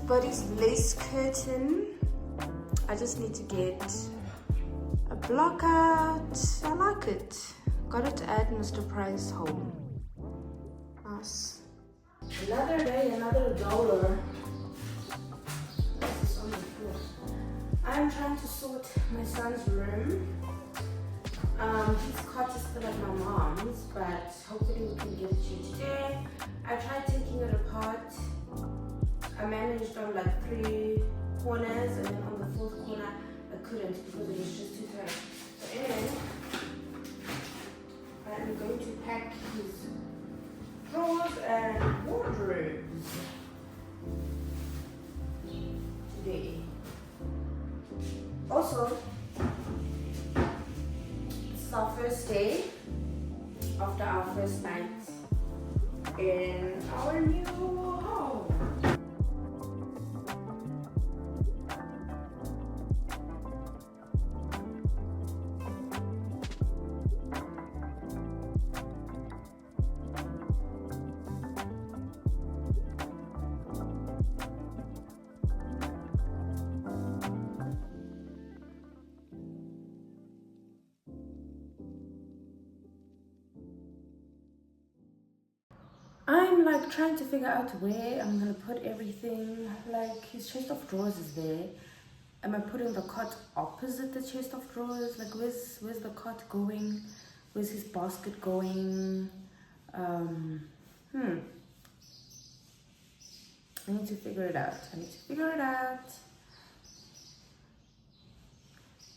Buddy's lace curtain. I just need to get a block out. I like it. Got it at Mr. Price home. Nice. Another day, another dollar. This is on the floor. I'm trying to sort my son's room. His cot is still at my mom's, but hopefully we can get it here today. I tried taking it apart. I managed on like 3 corners, and then on the 4th corner I couldn't because it was just too tight. So anyway, I'm going to pack his drawers and wardrobes today. Also, it's our first day after our first night in our new home. I'm like trying to figure out where I'm gonna put everything. Like his chest of drawers is there. Am I putting the cot opposite the chest of drawers? Like where's the cot going? Where's his basket going? I need to figure it out.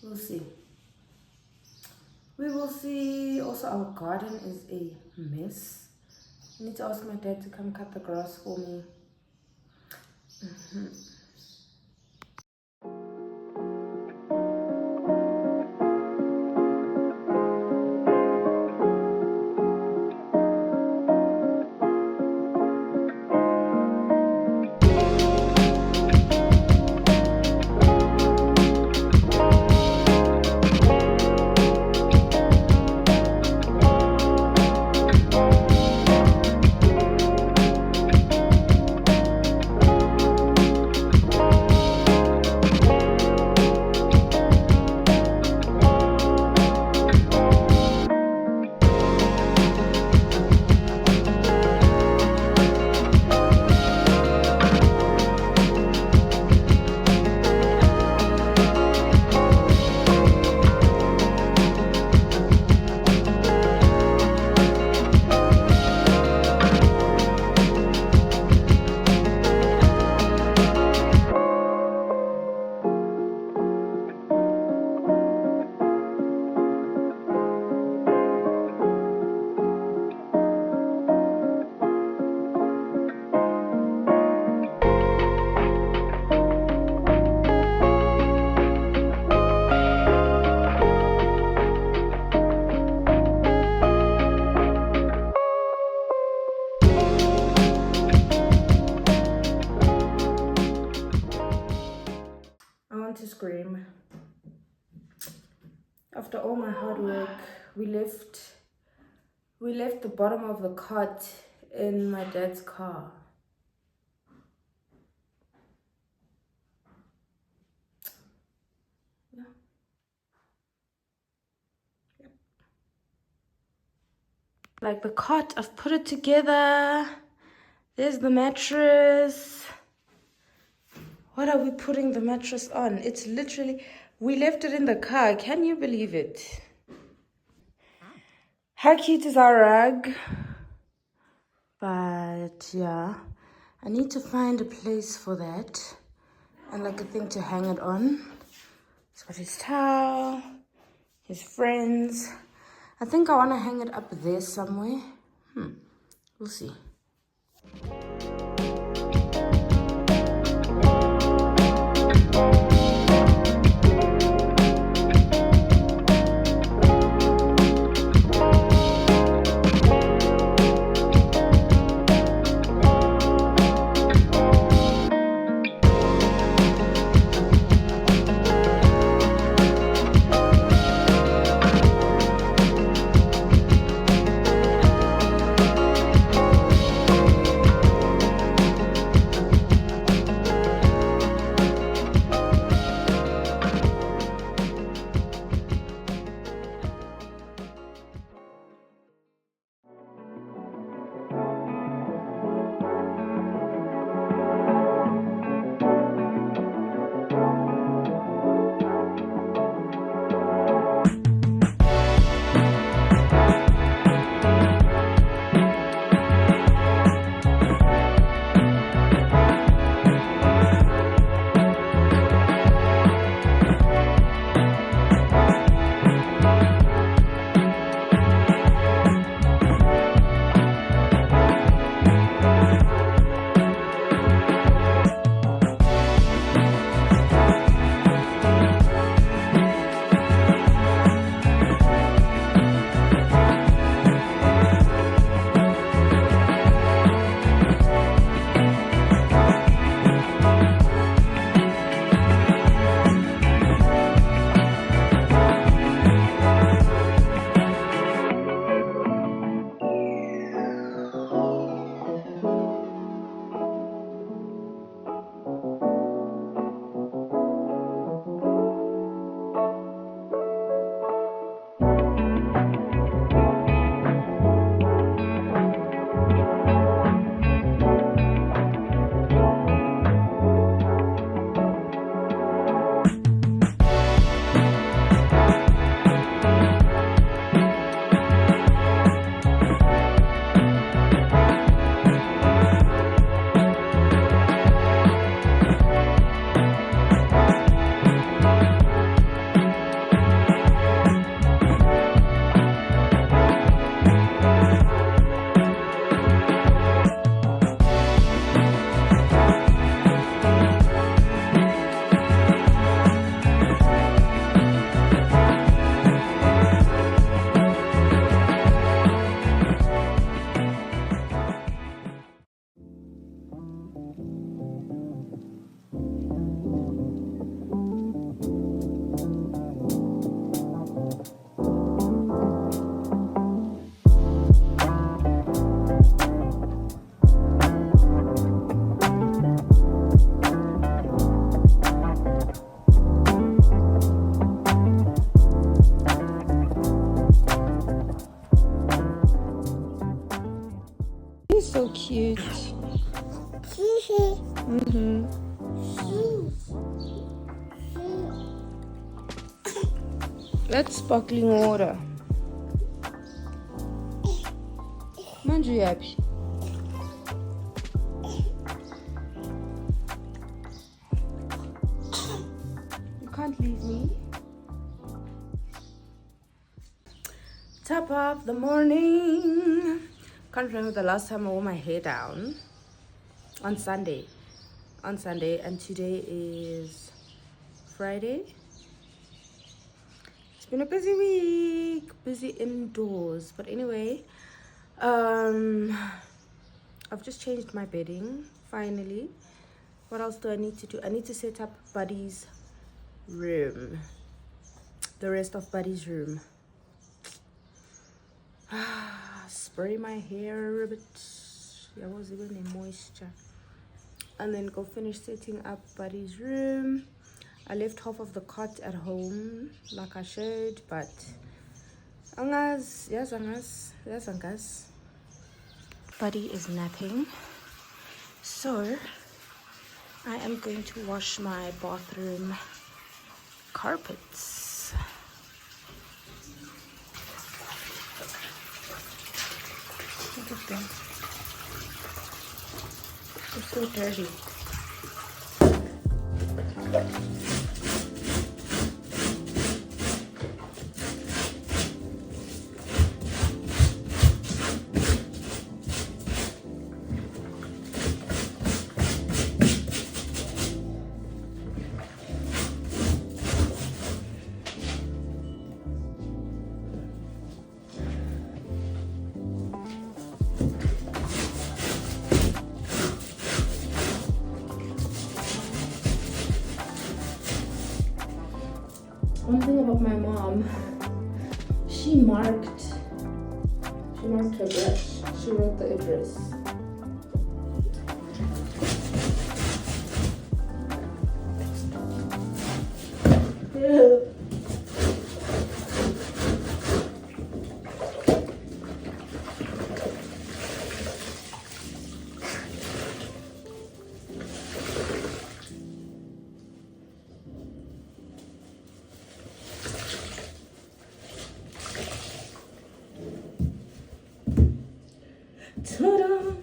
We'll see. We will see. Also, our garden is a mess. I need to ask my dad to come cut the grass for me. To scream. After all my hard work, we left the bottom of the cot in my dad's car. Yeah. Yep. Like the cot, I've put it together. There's the mattress. What are we putting the mattress on? It's literally, we left it in the car. Can you believe it? How cute is our rug? But yeah, I need to find a place for that. And like a thing to hang it on. He's got his towel, his friends. I think I want to hang it up there somewhere. We'll see. cute. That's sparkling water. Manje yaphi? You can't leave me. Top of the morning. Can't remember the last time I wore my hair down. On Sunday, and today is Friday. It's been a busy week, busy indoors, but anyway, I've just changed my bedding finally. What else do I need to do? I need to set up Buddy's room, the rest of Buddy's room. Spray my hair a bit. There was even a moisture. And then go finish setting up Buddy's room. I left half of the cot at home like I showed, but yes, Buddy is napping, so I am going to wash my bathroom carpets. Look at them. They're so dirty. One thing about my mom, she marked her brush. She wrote the address. Ta-da!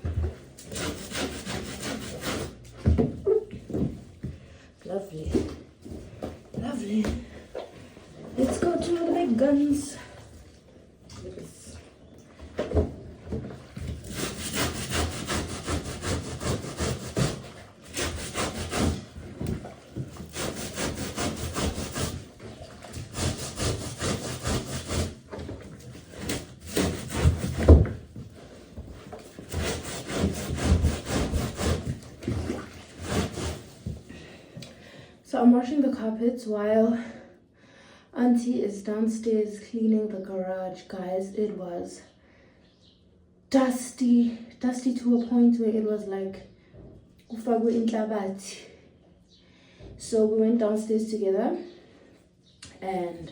Lovely. Lovely. Let's go to the big guns. Yes. So I'm washing the carpets while Auntie is downstairs cleaning the garage, guys. It was dusty to a point where it was like ufakwe inhlabathi. So we went downstairs together and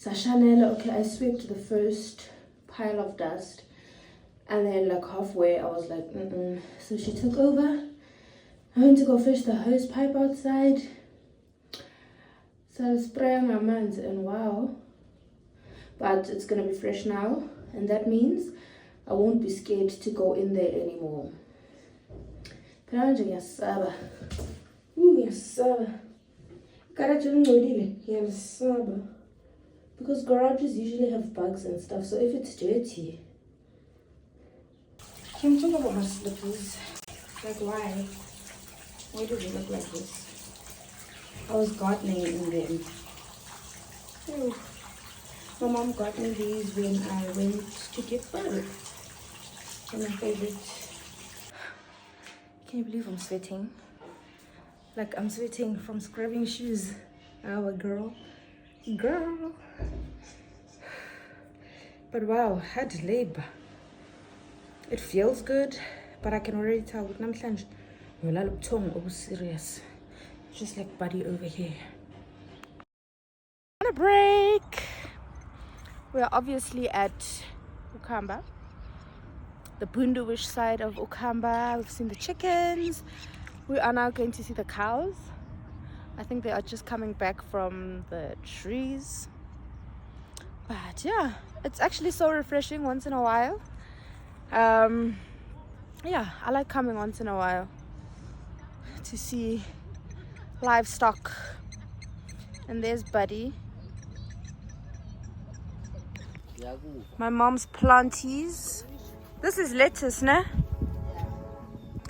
Sashanela, okay, I swept the first pile of dust, and then like halfway I was like, So she took over. I went to go fish the hose pipe outside. So I was spraying my hands, and wow, but it's gonna be fresh now, and that means I won't be scared to go in there anymore. Because garages usually have bugs and stuff, so if it's dirty, can you talk about my slippers? Like, why? Why do they look like this? I was gardening in them. Oh. My mom got me these when I went to get butter. They're my favorite. Can you believe I'm sweating? Like I'm sweating from scrubbing shoes. Our girl. But wow, had labor. It feels good, but I can already tell with namhlanje ngolala ubuthongo obu serious. Just like Buddy over here. On a break. We're obviously at Ukamba. the Bunduwish side of Ukamba. We've seen the chickens. We are now going to see the cows. I think they are just coming back from the trees. But yeah, it's actually so refreshing once in a while. Yeah, I like coming once in a while to see livestock. And there's Buddy. My mom's planties. This is lettuce, ne?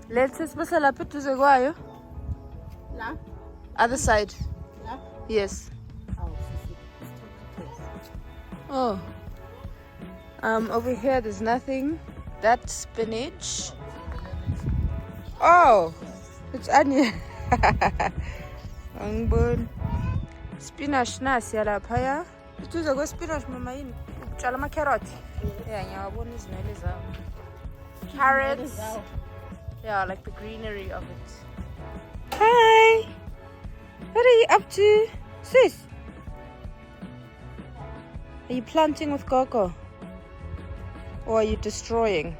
Lettuce, what's a lapit to the other side? Yes. Oh. Over here there's nothing. That's spinach. Oh, it's onion. Spinach nasi lapha. Ituza go spinach mama yini. Utshala ama carrot. Yeah, ngiyabona izinwele zawo. Carrots. Yeah, like the greenery of it. Hi. What are you up to, sis? Are you planting with Gogo? Or are you destroying?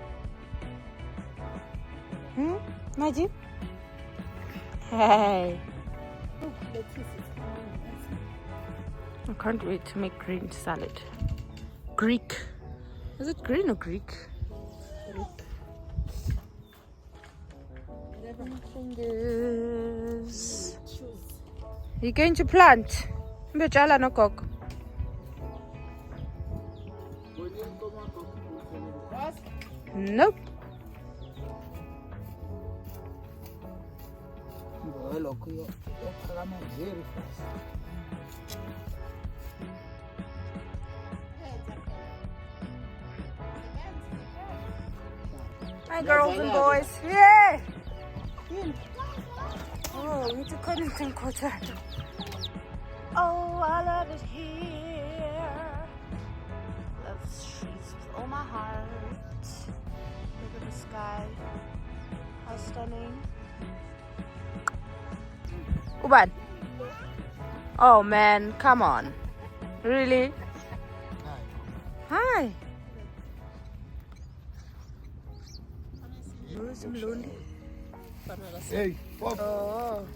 Maji? Hey. I can't wait to make green salad. Greek. Is it green or Greek? Fingers. You're going to plant? Mbejala no cock. Nope. Hi girls and boys. Yeah. Oh, we need to connect and quarter. Oh, I love it here. Love the streets with all my heart. Look at the sky. How stunning. Uban. Oh man, come on. Really? Hi. Hey, Pop. Oh.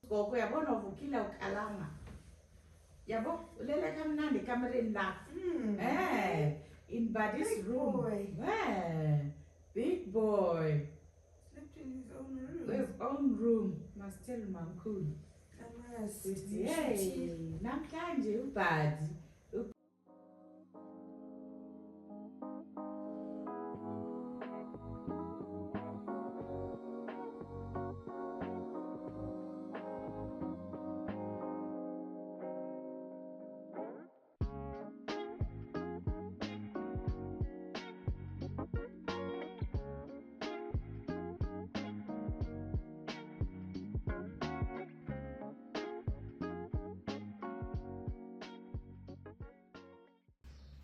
Gogo yabona uvukile ukalama. Yabo ulele kamnandi kamereni la. In Buddy's room. Boy. Big boy. Slept in his own room. His own room. Must tell Mankul. Hey, namhlanje uBuddy.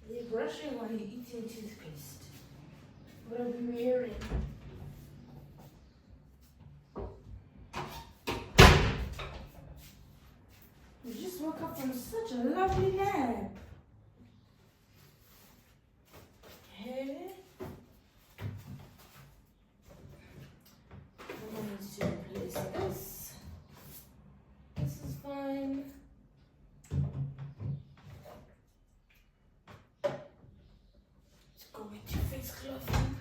You're brushing while you're eating toothpaste. What are we wearing? You just woke up from such a lovely nap. Hey. I'm going to replace this. This is fine. Go with your face clothing.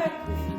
work with me.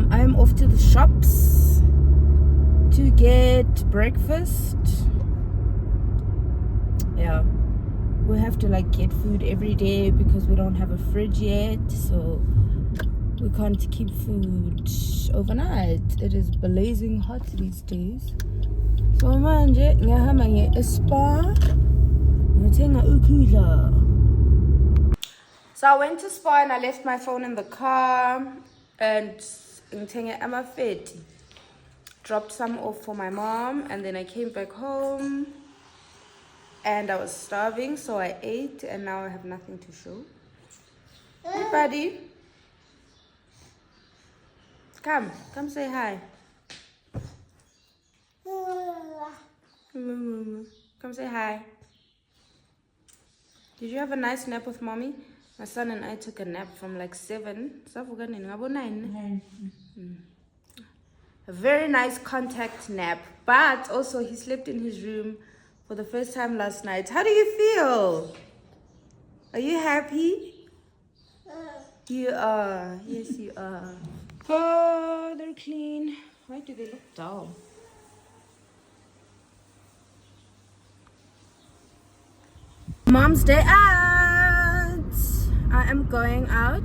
I'm off to the shops to get breakfast. Yeah, we have to like get food every day because we don't have a fridge yet, so we can't keep food overnight. It is blazing hot these days. So manje ngihamba nge-Spar ngithenga ukudla. So I went to Spar and I left my phone in the car and ngithenge amafeti. Dropped some off for my mom and then I came back home and I was starving, so I ate and now I have nothing to show. Hey buddy, come say hi. Come say hi. Did you have a nice nap with mommy? My son and I took a nap from like 7. About 9. A very nice contact nap, but also he slept in his room for the first time last night. How do you feel? Are you happy? You are. Yes, you are. Oh, they're clean. Why do they look dull? Mom's day out. I am going out.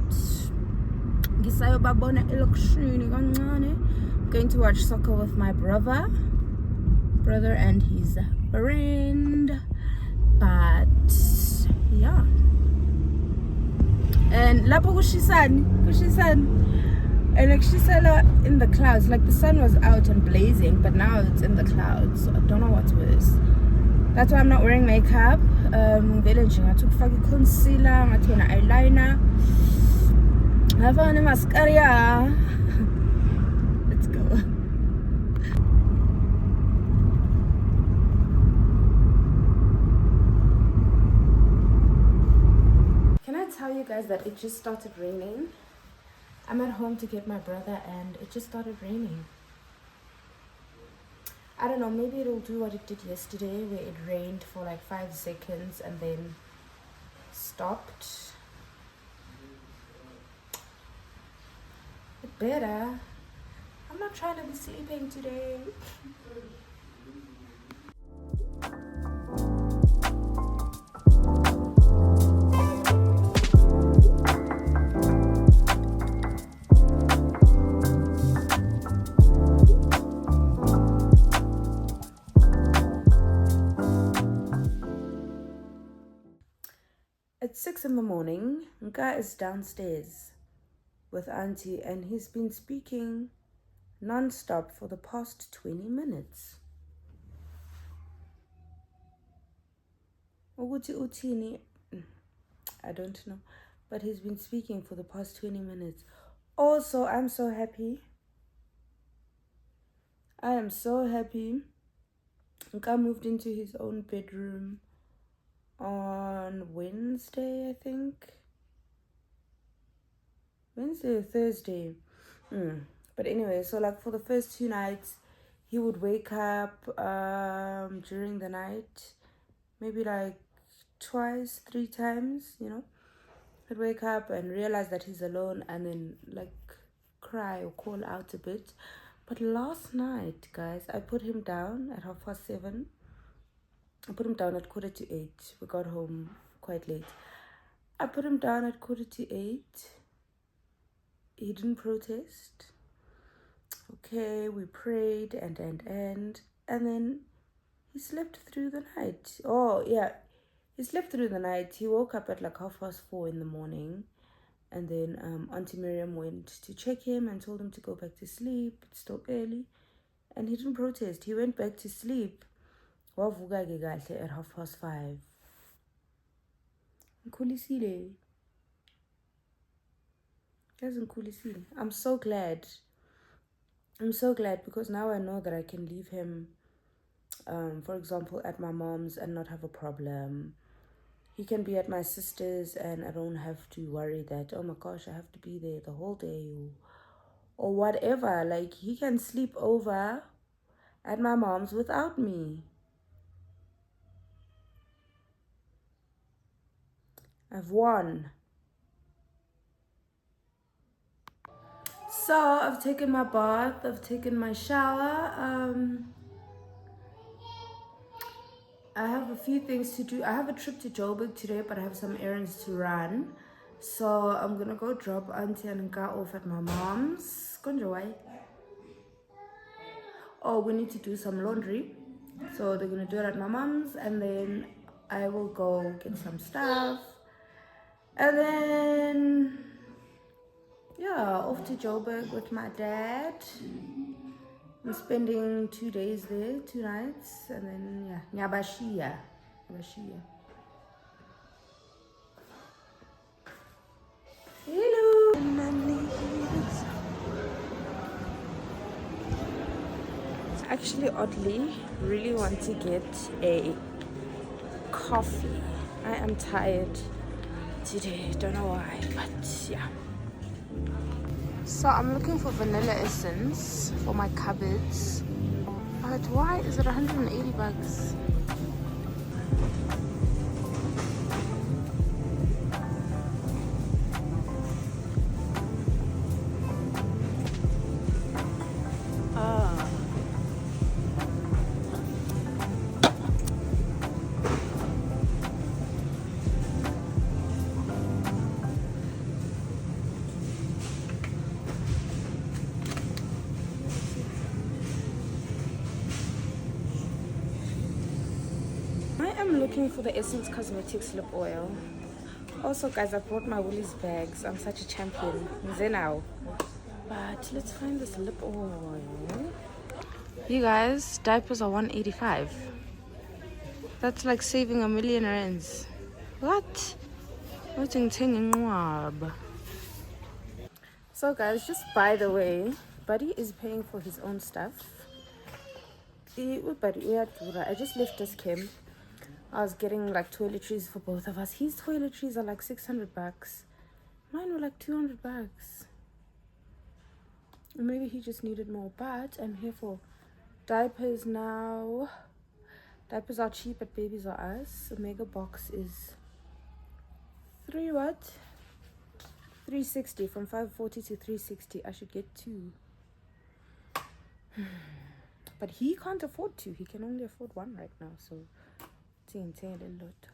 going to watch soccer with my brother and his friend. But yeah. And lapho kushisani. And like Shisela in the clouds, like the sun was out and blazing, but now it's in the clouds. So I don't know what's worse. That's why I'm not wearing makeup. I took fucking concealer, I took an eyeliner, I found a mascara. Let's go. Can I tell you guys that it just started raining? I'm at home to get my brother and it just started raining. I don't know, maybe it'll do what it did yesterday where it rained for like 5 seconds and then stopped. It better. I'm not trying to be sleeping today. It's 6 in the morning. Nka is downstairs with Auntie and he's been speaking non-stop for the past 20 minutes. Ukuthi uthini? I don't know. But he's been speaking for the past 20 minutes. Also, I'm so happy. I am so happy. Nka moved into his own bedroom on Wednesday, I think. Wednesday or Thursday. But anyway, so like for the first 2 nights, he would wake up during the night, maybe like 2-3 times, you know. He'd wake up and realize that he's alone and then like cry or call out a bit. But last night, guys, I put him down at 7:30. I put him down at 7:45. We got home quite late. I put him down at 7:45. He didn't protest. Okay, we prayed and then he slept through the night. Oh yeah, he slept through the night. He woke up at like 4:30 in the morning, and then Auntie Miriam went to check him and told him to go back to sleep. It's still early, and he didn't protest. He went back to sleep. Wavuka ke kahle at 5:30. Ngikhulisile. Ngikhulisile. I'm so glad. I'm so glad because now I know that I can leave him, for example, at my mom's and not have a problem. He can be at my sister's and I don't have to worry that, oh my gosh, I have to be there the whole day or whatever. Like, he can sleep over at my mom's without me. I've won. So I've taken my bath, I've taken my shower. I have a few things to do. I have a trip to Joburg today, but I have some errands to run. So I'm gonna go drop Auntie and Nka off at my mom's. Oh, we need to do some laundry. So they're gonna do it at my mom's and then I will go get some stuff. And then, yeah, off to Joburg with my dad. I'm spending 2 days there, 2 nights, and then, yeah, Nyabashia. Hello. Actually, oddly, really want to get a coffee. I am tired today, don't know why, but yeah. So I'm looking for vanilla essence for my cupboards, but why is it 180 bucks? am looking for the Essence Cosmetics lip oil. Also, guys, I brought my Woolies bags. I'm such a champion. Now. But let's find this lip oil. You guys, diapers are 185. That's like saving a million rands. What? So guys, just by the way, Buddy is paying for his own stuff. I just left us Kim. I was getting like toiletries for both of us. His toiletries are like 600 bucks. Mine were like 200 bucks. Maybe he just needed more, but I'm here for diapers now. Diapers are cheap at Babies R Us. A mega box is 360 from 540 to 360. I should get 2. But he can't afford 2. He can only afford 1 right now, so it's a lot.